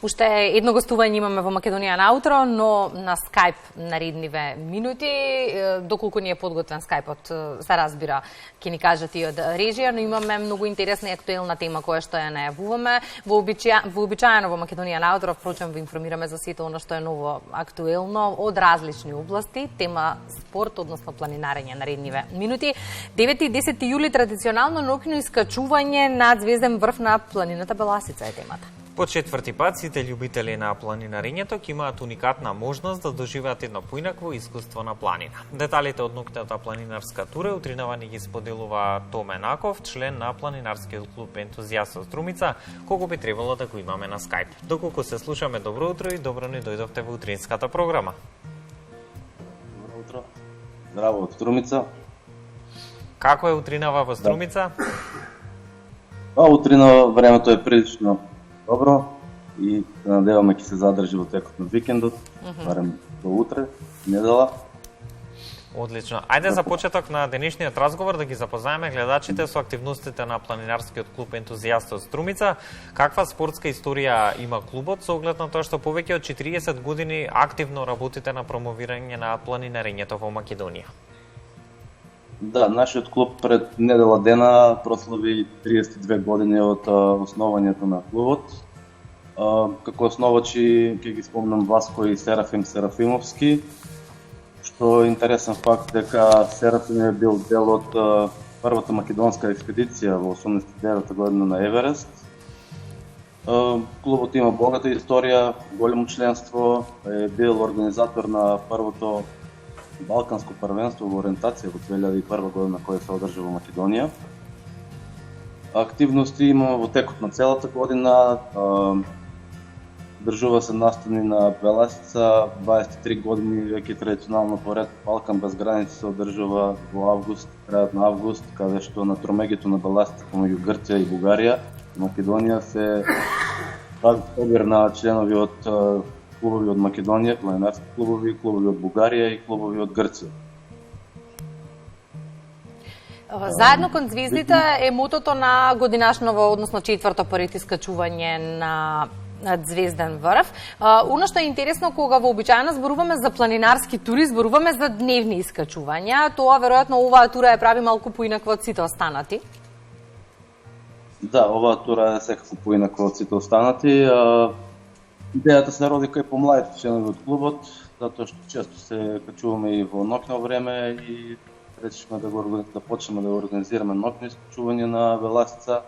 Уште едно гостување имаме во Македонија наутро, но на Скајп наредниве минути. Доколку ни е подготвен Скајпот, се разбира, ќе ни кажат и од режија, но имаме многу интересна и актуелна тема која што ја најавуваме. Вообичаено во Македонија наутро, впрочем, ви информираме за сето оно што е ново актуелно од различни области. Тема спорт, односно планинарење наредниве минути. 9 и 10 јули традиционално ноќно искачување на Звезден врв на планината Беласица е темата. По четврти пат сите љубители на планинарењето ќе имаат уникатна можност да доживеат едно поинакво искуство на планина. Деталите од ноќната планинарска тура утринава ни ги споделува Томе Наков, член на планинарскиот клуб Ентузијаст од Струмица, кого би требало да го имаме на Скајп. Доколку се слушаме, добро утро и добро ни дојдовте во утринската програма. Добро утро. Здраво од Струмица. Како е утринава во Струмица? Утринава времето е прилично добро и се надеваме ќе се задржи во текот на викендот, барем до утре, недела. Одлично. Ајде за почеток на денешниот разговор да ги запознаеме гледачите со активностите на планинарскиот клуб Ентузијаст од Струмица. Каква спортска историја има клубот со оглед на тоа што повеќе од 40 години активно работите на промовирање на планинарењето во Македонија? Да, нашиот клуб пред недела дена прослави 32 години од основањето на клубот. Како основачи ќе ги спомнам Васко и Серафим Серафимовски, што е интересен факт дека Серафим е бил дел од првата македонска експедиција во 89 година на Еверест. Клубот има богата историја, големо членство, е бил организатор на првото Балканско првенство во ориентација во 2001 година која се одржа во Македонија. Активности има во текот на целата година. Држува се настани на Беласица, 23 години веќе традиционално поред Балкан без граници се одржува во август, крајот на август, каде што на тромеѓето на Беласица помеѓу Грција и Бугарија, Македонија се прави собир на членови од клубови од Македонија, планинарски клубови, клубови од Бугарија и клубови од Грција. Заедно кон звездите е мотото на годинашново, односно четврто поред искачување на Звезден врв. Оно што е интересно, кога вообичаено зборуваме за планинарски тури, зборуваме за дневни искачувања, тоа веројатно оваа тура ја прави малку поинаква од сите останати. Да, оваа тура е секако поинаква од сите останати. Идејата се роди кај помладите членови од клубот, затоа што често се качуваме и во ноќно време и речешме да почнеме да организираме ноќно искачување на Беласица.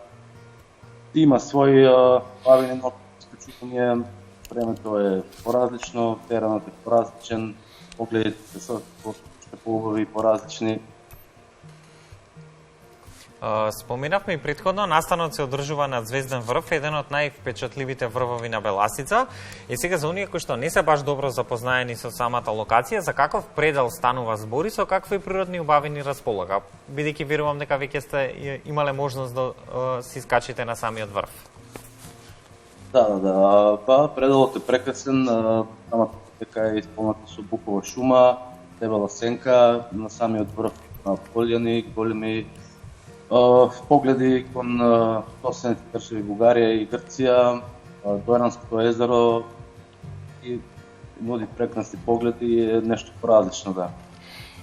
Има своји бавени ноќни искачувања, времето е поразлично, теренот е поразличен, погледите се поубави и поразлични. Споменавме и претходно, настанот се одржува на Звезден врв, еден од највпечатливите врвови на Беласица. И сега за оние кои што не се баш добро запознаени со самата локација, за каков предел станува збор и со какви природни убавини располага? Бидејќи верувам дека веќе сте имале можност да се искачите на самиот врв. Да. Пределот е прекрасен, самата дека е исполната со букова шума, дебела сенка, на самиот врв на полјани, големи погледи кон соседните држави Бугарија и Грција, Дојранското езеро и нуди прекрасни погледи и е нешто поразлично, да.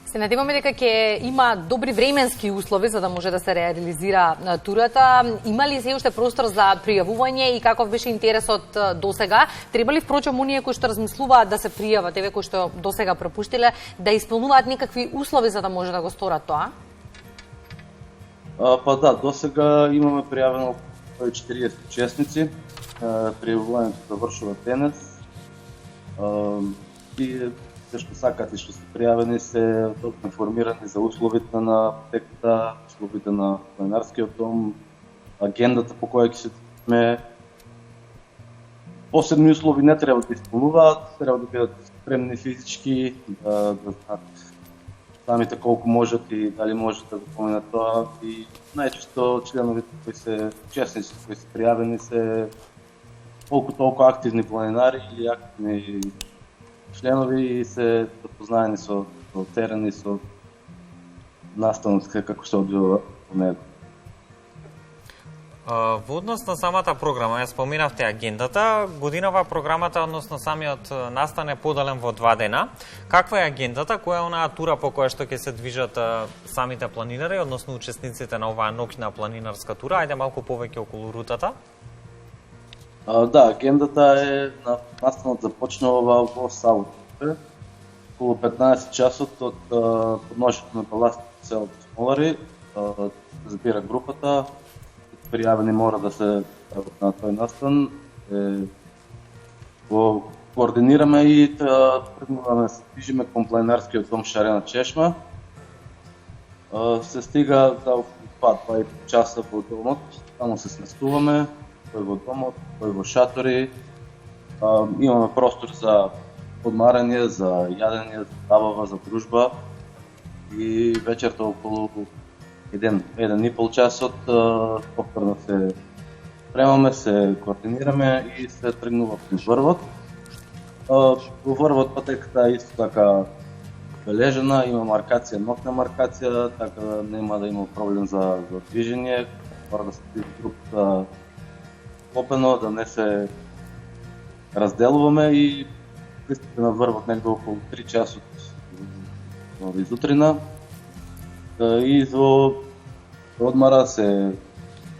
Се надеваме дека ќе има добри временски услови за да може да се реализира турата. Има ли се уште простор за пријавување и каков беше интересот досега? Треба ли впрочем оние кои што размислуваат да се пријават, еве кои што досега пропуштиле, да исполнуваат некакви услови за да може да го сторат тоа? Досега имаме пријавено 40 учесници. Пријавувањето завршува денес. И се што сакат и што се пријавени се информирани за условите на теката, условите на планинарскиот дом, агендата по која ќе се движиме. Посебни услови не треба да исполнуваат, треба да бидат спремни физички, да знаат самите колку можат и дали можат да го поменат тоа. И најчесто членовите кои се учесници, кои се пријавени се колку толку активни планинари или активни членови и се запознаени со терен и со настанот како се одвива во него. Во однос на самата програма, ја споменавте агендата, годинава програмата, односно самиот настан е поделен во 2 дена. Каква е агендата, која е онаа тура по која што ќе се движат самите планинари, односно учесниците на оваа ноќна планинарска тура? Ајде малку повеќе околу рутата. Да, агендата е настанот започнува во сабота, околу 15 часот од подношението на Паластите село Смолари, збира групата. Пријавени мора да се на тој настан. Го координираме и тргнуваме, се движиме кон планинарскиот дом Шарена Чешма. Се стига за 2-2,5 часа во домот, таму се сместуваме, тој во домот, тој во шатори. Имаме простор за одмарање, за јадење, за забава, за дружба. И вечерта околу 1,5 часот повторно се премаме, се координираме и се тргнува кон врвот. Во врвот патеката е исто така бележена, има маркација, ноќна маркација, така да нема да има проблем за движење. Мора да се движи групата клопено, да не се разделуваме и пристапи на врвот негде околу 3 часот изутрина. И во одмара се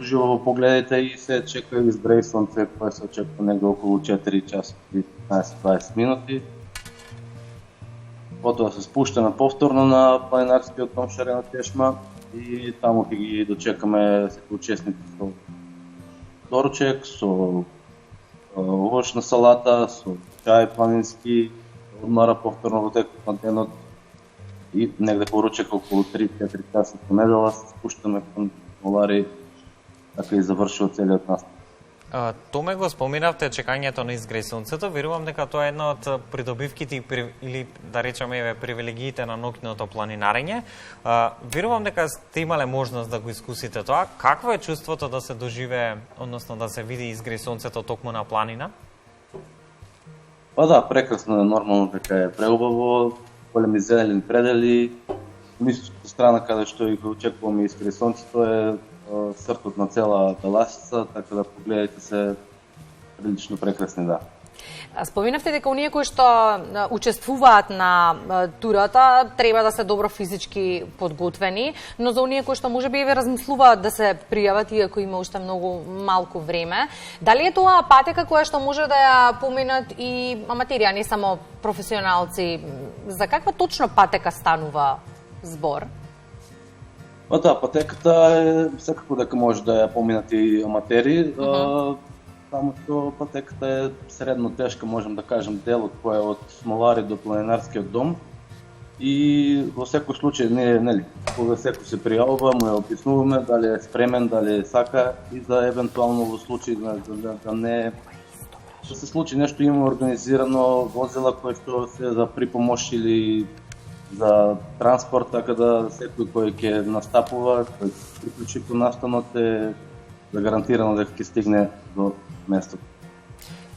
ужива во погледите и се чека изгреј сонце, кој се очекува негде околу 4 часа и 15-20 минути. Потоа се спуштаме повторно на планинарскиот дом Шарена Чешма и таму ќе ги дочекаме сите учесници со доручек, со овошна салата, со чај планински, одмара повторно во текот на денот. И негде поручек околу 3-4 часа по недела се спуштаме кон Смолари, така и завршува целиот настан. Томе го споменавте чекањето на изгреј сонцето, верувам дека тоа е една од придобивките или да речеме привилегиите на ноќното планинарење. Верувам дека сте имале можност да го искусите тоа. Какво е чувството да се доживее, односно да се види изгреј сонцето токму на планина? Па да, прекрасно е, нормално дека е преубаво. Големи зелени предели, источната страна каде што и очекуваме изгреј сонцето е сртот на цела Беласица, така да погледите се прилично прекрасни, да. Споменавте дека оние кои што учествуваат на турата треба да се добро физички подготвени, но за оние кои што можеби еве размислуваат да се пријават иако има уште многу малку време, дали е тоа патека која што може да ја поминат и аматери, а не само професионалци? За каква точно патека станува збор? Па да, патеката е секако дека може да ја поминат и аматери. Само што патеката е средно тешка, можем да кажем, делот кој е од Смолари до планинарскиот дом. И во секој случај, нели, кога секој се пријавува, му ја описнуваме дали е спремен, дали сака и за евентуално во случај да не да се случи нешто, има организирано возила кои што се за припомош или за транспорт, така да секој кој ќе настапува, кој ќе приклучи по настанот е гарантирано дека ќе стигне до местото.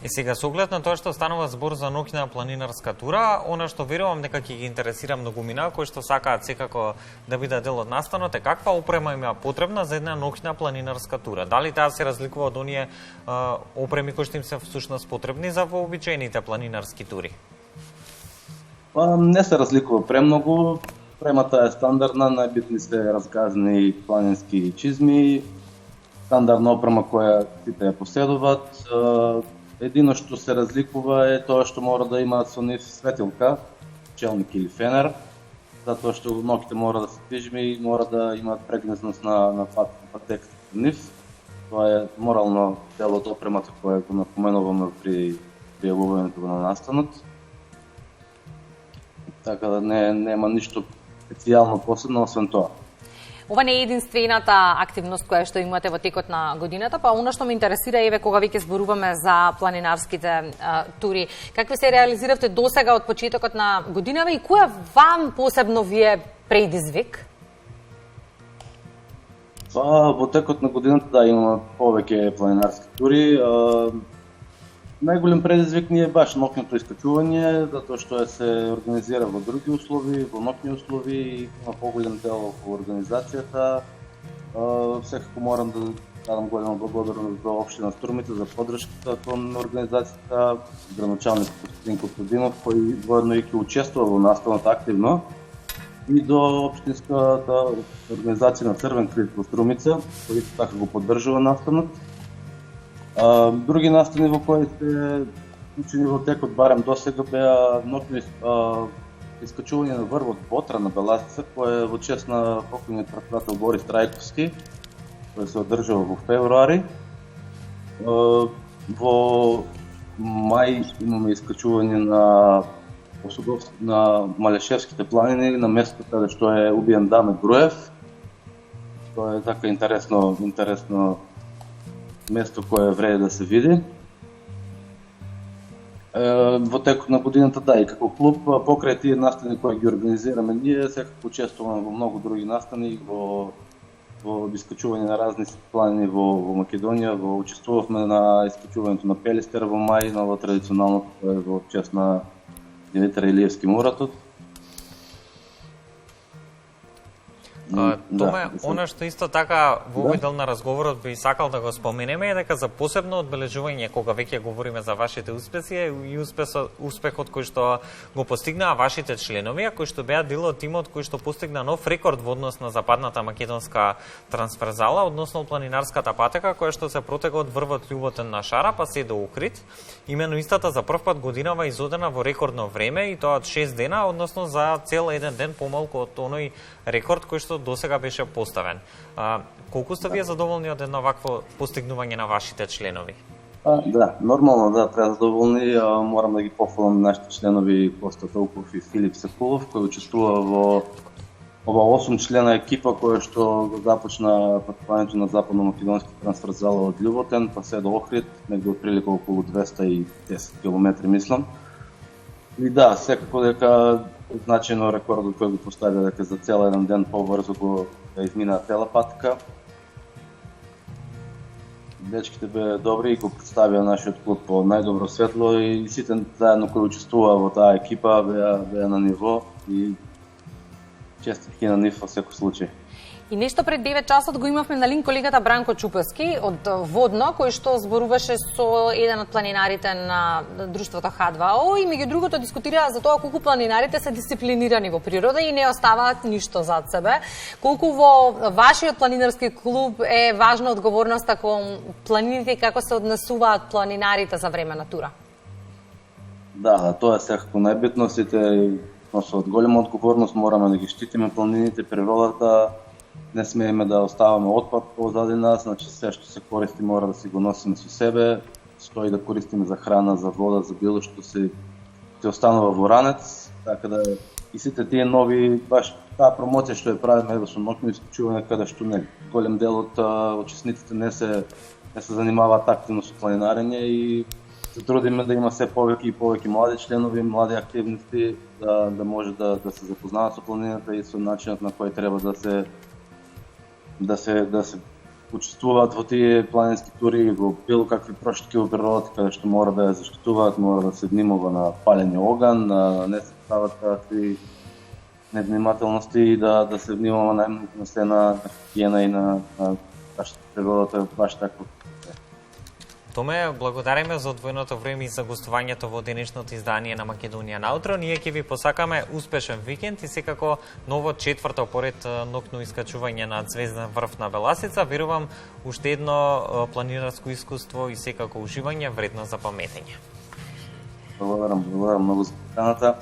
И сега, со оглед на тоа што станува збор за ноќна планинарска тура, она што верувам дека ќе ги интересира многумина, кои што сакаат секако да бидат дел од настанот, е каква опрема има потребна за една ноќна планинарска тура? Дали таа се разликува од оние опреми кои што им се всушност потребни за вообичаените планинарски тури? Не се разликува премногу. Опремата е стандардна, најбитни се разгазни планински чизми, стандардна опрема која сите ја поседуваат. Едино што се разликува е тоа што мора да има со нив светилка, челник или фенер, затоа што ноќите мора да се движиме и мора да имаат прегнезност на патеката нив. Тоа е морално дел од опремата која го напоменуваме при пријавувањето на настанот. Така да нема ништо специјално посебно освен тоа. Ова не е единствената активност која што имате во текот на годината, па оно што ме интересира еве кога веќе зборуваме за планинарските тури, какви се реализиравте досега од почетокот на годинава и која вам посебно ви е предизвик? Во текот на годината да имаме повеќе планинарски тури. Најголем предизвик ни е баш ноќното искачување, затоа што се организира во други услови, во ноќни услови и има поголем дел околу организацијата. Секако морам да дадам голема благодарност за Општина Струмица, за поддршката кон организацијата, градоначалник Костадин Костадинов, кој воедно и ќе учествува во наставната активно, и до Општинската организација на Црвен криз во Струмица, кој така го поддржува наставнот. Други наставни во кои се учени во текот, барем досега, беа ноќни искачување на врвот Ботра на Беласица, кој е во чест на покойниот председател Борис Трајковски, кој се одржава во февруари. Во мај имаме искачување на Малешевските планини, на место каде што е убиен Даме Груев. Тоа е така интересно место кое вреди да се види. Во текот на годината, да, и како клуб, покрај тие настани кои ги организираме ние, секако учествуваме во многу други настани, во искачување на разни планини во Македонија, учествувавме на искачувањето на Пелистер во мај, ново традиционалното кое е во чест на Димитар Илиевски Муратот. Томе, она што исто така во овој дел на разговорот би сакал да го споменеме е дека за посебно одбележување кога веќе говориме за вашите успеси и успехот кој што го постигнаа вашите членови, а кој што беа дел од тимот кој што постигна нов рекорд во однос на западната македонска трансферзала, односно планинарската патека која што се протега од врвот Љуботен на Шара па се до Охрид. Имено истата за прв пат годинава изодена во рекордно време и тоа од 6 дена, односно за цел еден ден помалку од оној рекорд кој што досега беше поставен. Колку сте вие задоволни од едно вакво постигнување на вашите членови? Да, нормално, да, треба задоволни. Морам да ги пофалам нашите членови Коста Толков и Филип Сакулов, кој учествува во ова 8 члена екипа која што го започна патувањето на западно-македонски трансферзала од Љуботен, па се до Охрид, негде отприлика околу 210 км, мислам. И да, секако дека значајно рекордот кој го постави дека за цел еден ден побрзо го да измина цела патка. Дечките беа добри и го представија нашиот клуб по најдобро светло и сите заедно кои учествуваа во таа екипа беа на ниво и честитки на нив во секој случај. И нешто пред 9 часот го имавме на линк колегата Бранко Чупевски од Водно, кој што зборуваше со еден од планинарите на друштвото Х2О и меѓу другото дискутираа за тоа колку планинарите се дисциплинирани во природа и не оставаат ништо зад себе. Колку во вашиот планинарски клуб е важна одговорноста кон планините и како се однесуваат планинарите за време на тура? Да, тоа е секако најбитно. Сите носат голема одговорност, мораме да ги штитиме планините, природата. Не смееме да оставаме отпад позади нас, значи се што се користи мора да си го носиме со себе, стои да користиме за храна, за вода, за било што се останува во ранец, така да и сите тие нови, баш таа промоција што ја правиме со ноќно искачување каде што не голем дел од учесниците не се занимаваат активно со планинарење и се трудиме да има се повеќе и повеќе млади членови, млади активности да може да се запознаат со планината и со начинот на кој треба да се учествуваат во тие планински тури, во било какви прошетки во природата, каде што мора да ја заштитуваат, мора да се внимава на палење оган, не се стават такви невнимателности и да се внимава најмногу на се на хигиена и на природата баш така. Томе, благодариме за одвоеното време и за гостувањето во денешното издание на Македонија на утро. Ние ќе ви посакаме успешен викенд и секако ново четврто поред ноќно искачување на Звезден врв на Беласица. Верувам уште едно планинарско искуство и секако уживање вредно за паметење. Благодарам многу за поканата.